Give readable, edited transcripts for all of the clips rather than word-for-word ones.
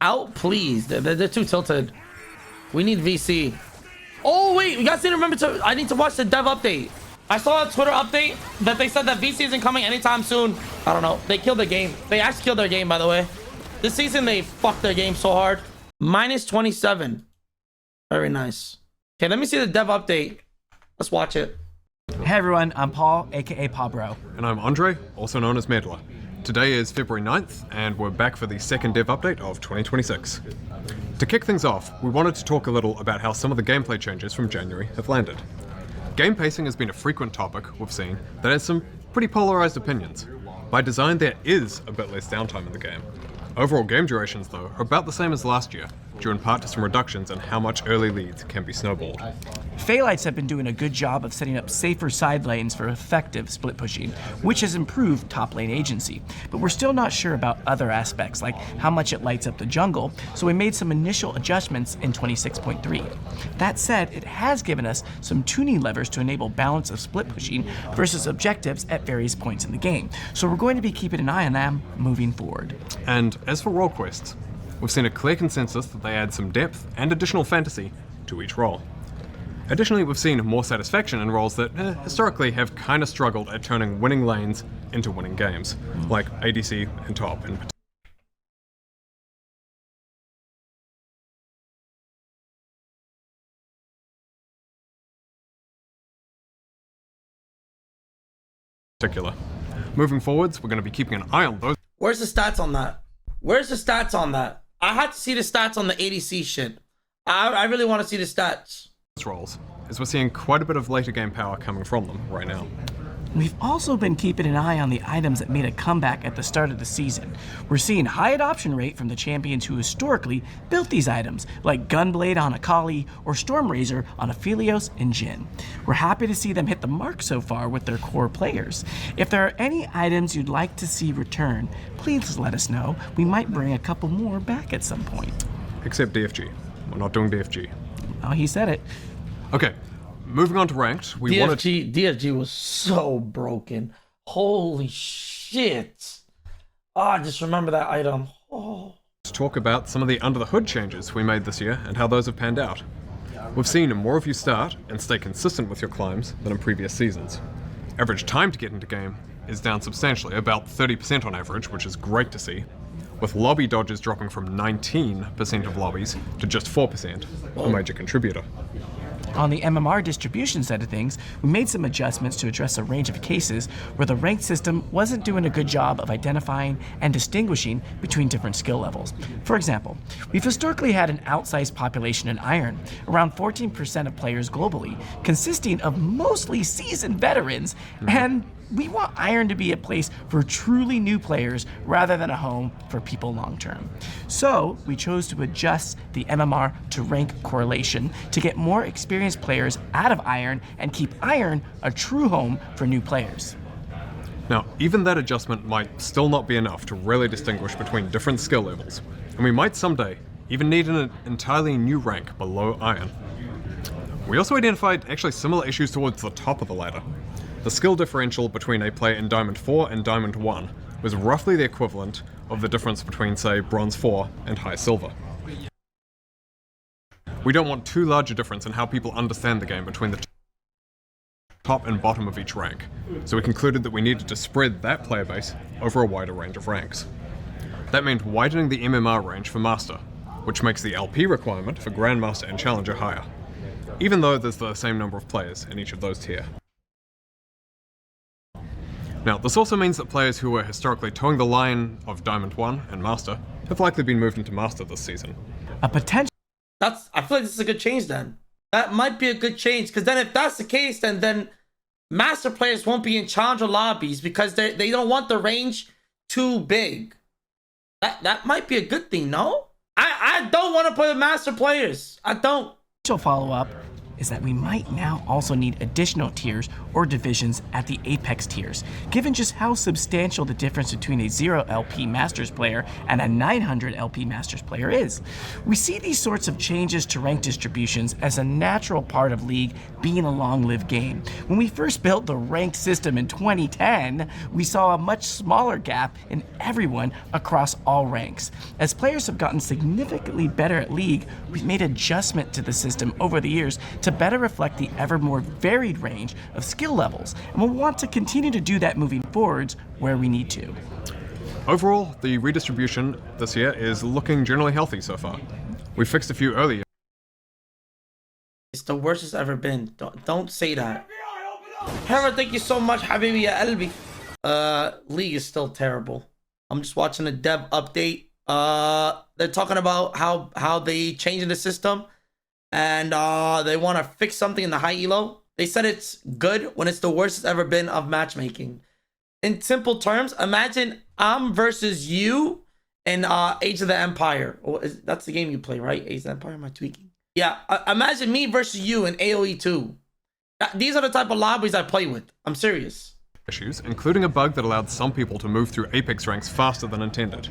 out, please. They're too tilted. We need VC. Oh wait, you guys need to remember to. I need to watch the dev update. I saw a Twitter update that they said that VC isn't coming anytime soon. I don't know. They killed the game. They actually killed their game, by the way. This season they fucked their game so hard. -27. Very nice. Okay, let me see the dev update. Let's watch it. Hey everyone, I'm Paul, aka Pabro. And I'm Andre, also known as Meddler. Today is February 9th, and we're back for the second dev update of 2026. To kick things off, we wanted to talk a little about how some of the gameplay changes from January have landed. Game pacing has been a frequent topic we've seen that has some pretty polarized opinions. By design, there is a bit less downtime in the game. Overall game durations, though, are about the same as last year, due in part to some reductions in how much early leads can be snowballed. Phalites have been doing a good job of setting up safer side lanes for effective split pushing, which has improved top lane agency. But we're still not sure about other aspects, like how much it lights up the jungle, so we made some initial adjustments in 26.3. That said, it has given us some tuning levers to enable balance of split pushing versus objectives at various points in the game, so we're going to be keeping an eye on them moving forward. And as for role quests, we've seen a clear consensus that they add some depth and additional fantasy to each role. Additionally, we've seen more satisfaction in roles that historically have kind of struggled at turning winning lanes into winning games, like ADC and top in particular. Moving forwards, we're going to be keeping an eye on those. Where's the stats on that? Where's the stats on that? I had to see the stats on the ADC shit. I really want to see the stats. Roles, as we're seeing quite a bit of later game power coming from them right now. We've also been keeping an eye on the items that made a comeback at the start of the season. We're seeing high adoption rate from the champions who historically built these items, like Gunblade on Akali or Stormrazor on Aphelios and Jhin. We're happy to see them hit the mark so far with their core players. If there are any items you'd like to see return, please let us know. We might bring a couple more back at some point. Except DFG. We're not doing DFG. Oh, he said it. Okay, moving on to ranked, DFG was so broken. Holy shit. Oh, I just remember that item. Oh. To talk about some of the under the hood changes we made this year and how those have panned out. We've seen more of you start and stay consistent with your climbs than in previous seasons. Average time to get into game is down substantially, about 30% on average, which is great to see, with lobby dodges dropping from 19% of lobbies to just 4%, a major contributor. On the MMR distribution side of things, we made some adjustments to address a range of cases where the ranked system wasn't doing a good job of identifying and distinguishing between different skill levels. For example, we've historically had an outsized population in Iron, around 14% of players globally, consisting of mostly seasoned veterans, and we want Iron to be a place for truly new players rather than a home for people long term. So we chose to adjust the MMR to rank correlation to get more experienced players out of Iron and keep Iron a true home for new players. Now, even that adjustment might still not be enough to really distinguish between different skill levels, and we might someday even need an entirely new rank below Iron. We also identified actually similar issues towards the top of the ladder. The skill differential between a player in Diamond 4 and Diamond 1 was roughly the equivalent of the difference between, say, Bronze 4 and High Silver. We don't want too large a difference in how people understand the game between the top and bottom of each rank, so we concluded that we needed to spread that player base over a wider range of ranks. That meant widening the MMR range for Master, which makes the LP requirement for Grandmaster and Challenger higher, even though there's the same number of players in each of those tiers. Now, this also means that players who were historically towing the line of Diamond 1 and Master have likely been moved into Master this season. A potential. I feel like this is a good change then. That might be a good change, because then if that's the case, then Master players won't be in Challenger lobbies because they don't want the range too big. That might be a good thing, no? I don't want to play with Master players. I don't. Follow-up. is that we might now also need additional tiers or divisions at the Apex tiers, given just how substantial the difference between a 0 LP Masters player and a 900 LP Masters player is. We see these sorts of changes to rank distributions as a natural part of League being a long-lived game. When we first built the ranked system in 2010, we saw a much smaller gap in everyone across all ranks. As players have gotten significantly better at League, we've made adjustment to the system over the years to better reflect the ever more varied range of skill levels, and we'll want to continue to do that moving forwards where we need to. Overall, the redistribution this year is looking generally healthy so far. We fixed a few early. It's the worst it's ever been. Don't say that. Hera, thank you so much, Habibi ya Albi. League is still terrible. I'm just watching the dev update. They're talking about how they changing the system, and they want to fix something in the high elo. They said it's good when it's the worst it's ever been of matchmaking. In simple terms, imagine I'm versus you in Age of the Empire. That's the game you play, right? Age of the Empire? Am I tweaking? Yeah, imagine me versus you in AoE 2. These are the type of lobbies I play with. I'm serious. Issues, including a bug that allowed some people to move through Apex ranks faster than intended.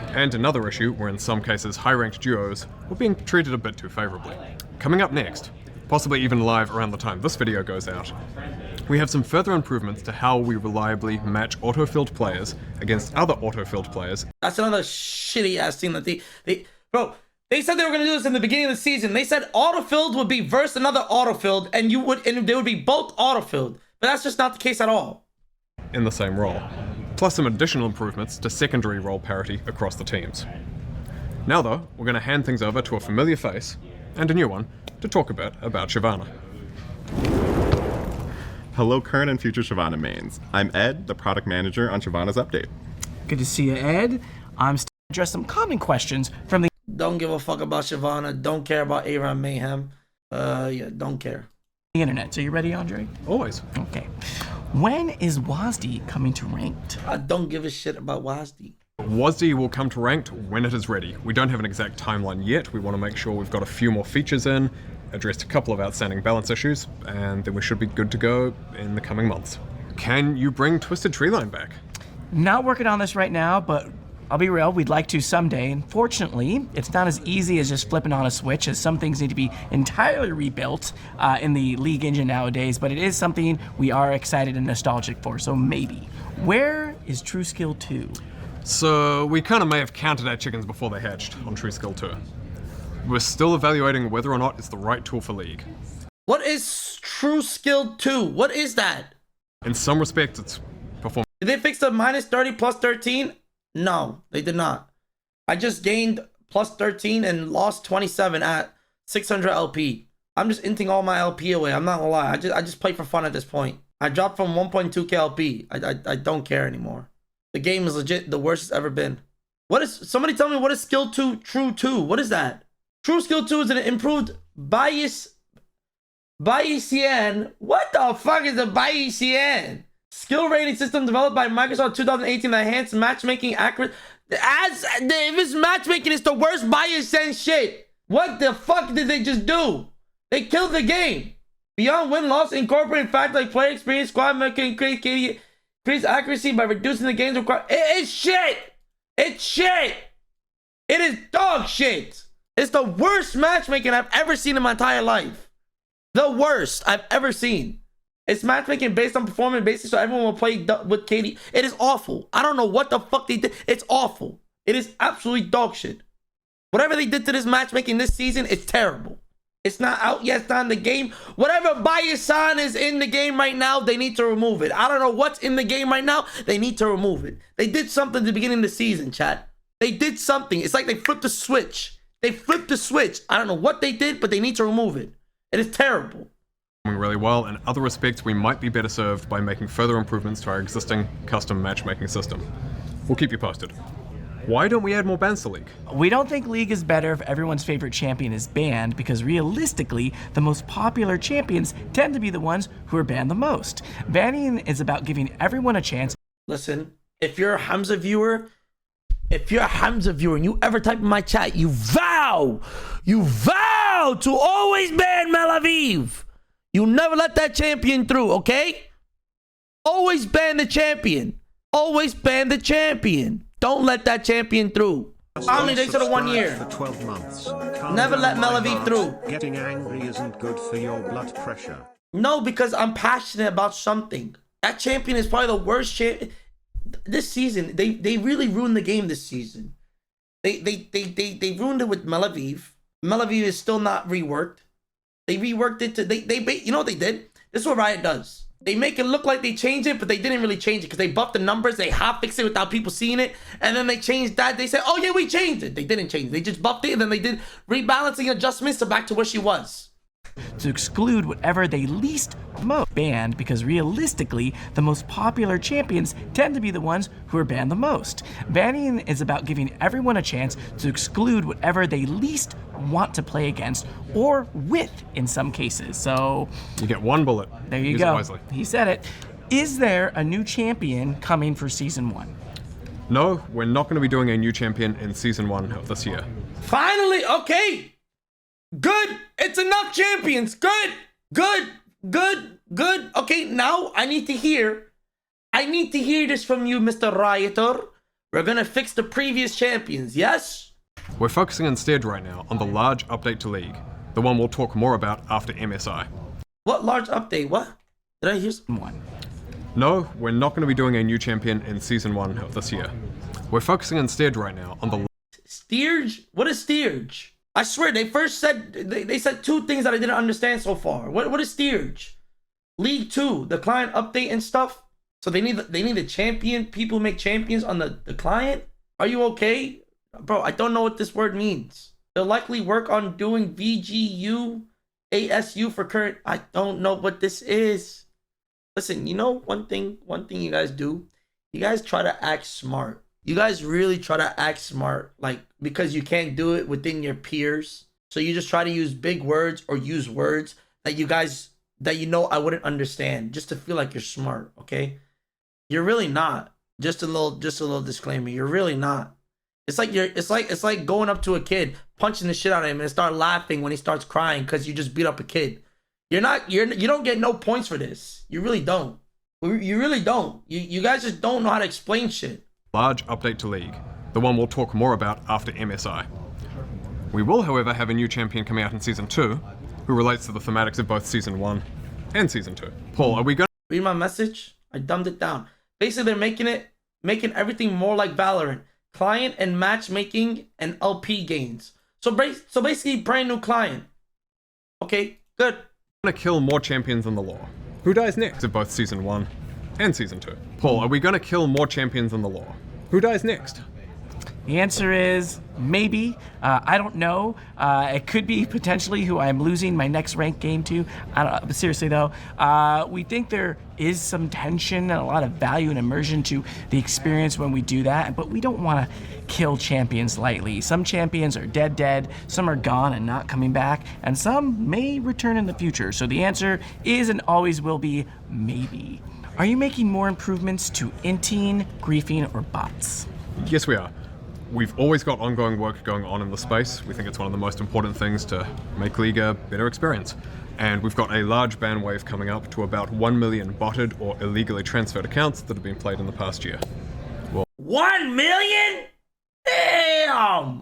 And another issue where in some cases high-ranked duos were being treated a bit too favorably. Coming up next, possibly even live around the time this video goes out, we have some further improvements to how we reliably match auto-filled players against other auto-filled players. That's another shitty ass thing that bro, they said they were gonna do this in the beginning of the season. They said auto-filled would be versus another auto-filled, and they would be both auto-filled. But that's just not the case at all. In the same role, plus some additional improvements to secondary role parity across the teams. Now though, we're going to hand things over to a familiar face, and a new one, to talk a bit about Shyvana. Hello current and future Shyvana mains. I'm Ed, the product manager on Shyvana's update. Good to see you, Ed. I'm still going to address some common questions from the Don't give a fuck about Shyvana. Don't care about Aaron Mayhem. Yeah, don't care. internet. So you ready, Andre? Always. Okay. When is WASD coming to ranked? I don't give a shit about WASD. WASD will come to ranked when it is ready. We don't have an exact timeline yet. We want to make sure we've got a few more features in, addressed a couple of outstanding balance issues, and then we should be good to go in the coming months. Can you bring Twisted Treeline back? Not working on this right now, but I'll be real, we'd like to someday. Unfortunately, it's not as easy as just flipping on a switch, as some things need to be entirely rebuilt in the League engine nowadays, but it is something we are excited and nostalgic for, so maybe. Where is True Skill 2? So we kind of may have counted our chickens before they hatched on True Skill 2. We're still evaluating whether or not it's the right tool for League. What is True Skill 2? What is that? In some respects, it's performance. Did they fix the minus 30 plus 13? No, they did not. I just gained plus 13 and lost 27 at 600 LP. I'm just inting all my LP away. I'm not gonna lie. I just play for fun at this point. I dropped from 1.2k LP. I don't care anymore. The game is legit the worst it's ever been. What is, somebody tell me what is skill 2 true 2? What is that? True skill 2 is an improved Bayesian. What the fuck is a Bayesian? Skill rating system developed by Microsoft 2018 that enhanced matchmaking accurate. If it's matchmaking, it's the worst Bayesian shit. What the fuck did they just do? They killed the game. Beyond win-loss, incorporating factors like player experience, squad making, increase accuracy by reducing the game's requirement. It's shit. It's shit. It is dog shit. It's the worst matchmaking I've ever seen in my entire life. The worst I've ever seen. It's matchmaking based on performance basis, so everyone will play with KD. It is awful. I don't know what the fuck they did. It's awful. It is absolutely dog shit. Whatever they did to this matchmaking this season, it's terrible. It's not out yet. It's not in the game. Whatever Bayesian is in the game right now, they need to remove it. I don't know what's in the game right now. They need to remove it. They did something at the beginning of the season, chat. They did something. It's like they flipped the switch. They flipped the switch. I don't know what they did, but they need to remove it. It is terrible. Really well. In other respects, we might be better served by making further improvements to our existing custom matchmaking system. We'll keep you posted. Why don't we add more bans to League? We don't think League is better if everyone's favorite champion is banned, because realistically, the most popular champions tend to be the ones who are banned the most. Banning is about giving everyone a chance. Listen, if you're a humzh viewer, and you ever type in my chat, you vow vow to always ban Malaviv. You never let that champion through, okay? Always ban the champion. Always ban the champion. Don't let that champion through. How many days to the 1 year? For 12 months. Never let Malaviv through. Getting angry isn't good for your blood pressure. No, because I'm passionate about something. That champion is probably the worst champion. This season, they really ruined the game this season. They ruined it with Malaviv. Malaviv is still not reworked. They reworked it to you know what they did? This is what Riot does. They make it look like they changed it, but they didn't really change it because they buffed the numbers. They hot fixed it without people seeing it, and then they changed that. They said, "Oh yeah, we changed it." They didn't change it. They just buffed it, and then they did rebalancing adjustments to back to where she was. To exclude whatever they least most banned, because realistically, the most popular champions tend to be the ones who are banned the most. Banning is about giving everyone a chance to exclude whatever they least want to play against, or with in some cases. So You get one bullet. there you Use it go. wisely. He said it. Is there a new champion coming for season 1? No, we're not going to be doing a new champion in season 1 of this year. Finally, okay. Good. It's enough champions. Good. Okay, now I need to hear this from you, Mr. Rioter. We're gonna fix the previous champions, yes? We're focusing instead right now on the large update to League, the one we'll talk more about after MSI. What large update? What? Did I hear? One. No, we're not going to be doing a new champion in season 1 of this year. We're focusing instead right now on the Steerge? What is Steerge? I swear, they first said, they said two things that I didn't understand so far. What is Steerge? League 2, the client update and stuff. So they need a champion. People make champions on the client. Are you okay? Bro, I don't know what this word means. They'll likely work on doing VGU, ASU for current. I don't know what this is. Listen, you know one thing you guys do? You guys try to act smart. You guys really try to act smart, like, because you can't do it within your peers. So you just try to use big words or use words that you know I wouldn't understand, just to feel like you're smart, okay? You're really not. Just a little disclaimer. You're really not. It's like going up to a kid, punching the shit out of him and start laughing when he starts crying because you just beat up a kid. You don't get no points for this. You really don't. You really don't. You guys just don't know how to explain shit. large update to League, the one we'll talk more about after MSI. We will, however, have a new champion coming out in Season 2, who relates to the thematics of both Season 1 and Season 2. Paul, are we going to Read my message? I dumbed it down. Basically, they're making everything more like Valorant. Client and matchmaking and LP gains. So basically, brand new client. Okay, good. kill more champions than the law? Who dies next of both Season 1 and Season 2? Paul, are we going to kill more champions than the law? Who dies next? The answer is maybe. I don't know. It could be potentially who I'm losing my next ranked game to. I don't know. But seriously though, we think there is some tension and a lot of value and immersion to the experience when we do that, but we don't want to kill champions lightly. Some champions are dead, some are gone and not coming back, and some may return in the future. So the answer is and always will be maybe. Are you making more improvements to inting, griefing, or bots? Yes, we are. We've always got ongoing work going on in the space. We think it's one of the most important things to make League a better experience. And we've got a large ban wave coming up to about 1 million botted or illegally transferred accounts that have been played in the past year. 1 million? Damn!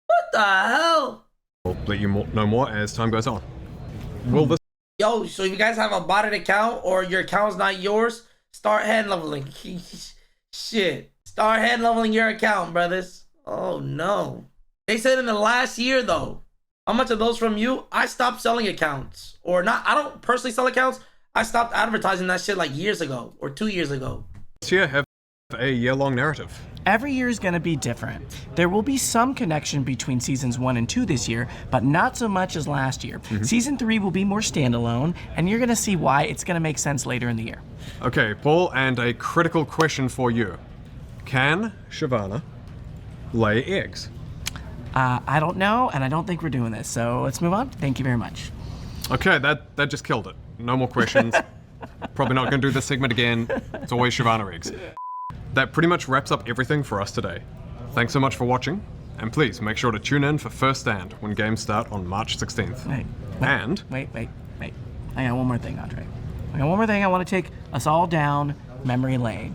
What the hell? We'll let you know more as time goes on. Will this Yo, so if you guys have a botted account or your account's not yours, start hand leveling. Shit. Start hand leveling your account, brothers. Oh no. They said in the last year though. How much of those from you? I stopped selling accounts. Or not, I don't personally sell accounts. I stopped advertising that shit like years ago or 2 years ago. year have a year-long narrative? Every year is going to be different. There will be some connection between seasons 1 and 2 this year, but not so much as last year. Season 3 will be more standalone, and you're going to see why it's going to make sense later in the year. Okay, Paul, and a critical question for you. Can Shyvana lay eggs? I don't know, and I don't think we're doing this, so let's move on. Thank you very much. Okay, that just killed it. No more questions. Probably not going to do this segment again. It's always Shyvana eggs. That pretty much wraps up everything for us today. Thanks so much for watching. And please make sure to tune in for First Stand when games start on March 16th. Wait. And Wait. I got one more thing, Andre. I got one more thing. I want to take us all down memory lane.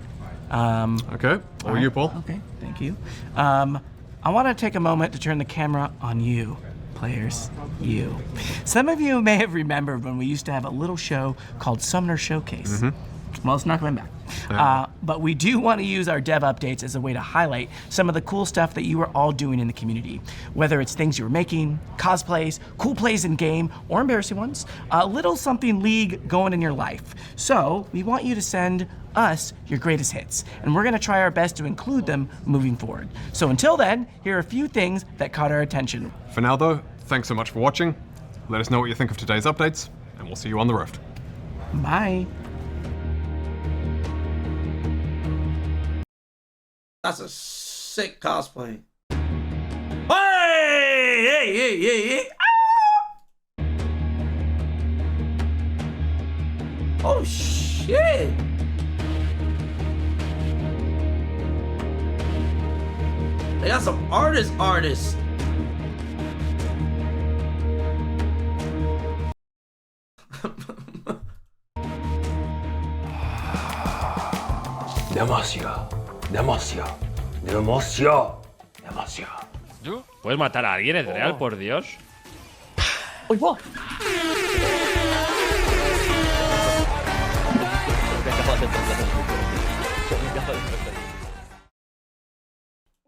okay, or you, Paul. Okay, thank you. I want to take a moment to turn the camera on you, players. You. Some of you may have remembered when we used to have a little show called Summoner Showcase. Well, it's not coming back. But we do want to use our dev updates as a way to highlight some of the cool stuff that you are all doing in the community. Whether it's things you were making, cosplays, cool plays in game, or embarrassing ones, a little something League going in your life. So we want you to send us your greatest hits, and we're going to try our best to include them moving forward. So until then, here are a few things that caught our attention. For now, though, thanks so much for watching. Let us know what you think of today's updates, and we'll see you on the Rift. Bye. That's a sick cosplay. Hey! Ah! Oh shit! They got some artists. Demasiado. ¿Puedes matar a alguien, es real, por Dios?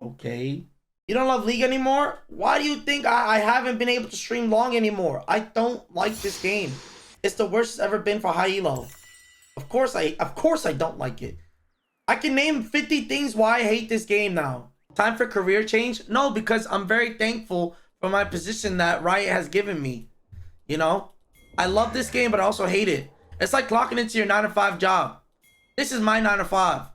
Okay. You don't love League anymore? Why do you think I haven't been able to stream long anymore? I don't like this game. It's the worst it's ever been for high elo. Of course I don't like it. I can name 50 things why I hate this game now. Time for career change? No, because I'm very thankful for my position that Riot has given me. You know? I love this game, but I also hate it. It's like clocking into your 9-to-5 job. This is my 9-to-5.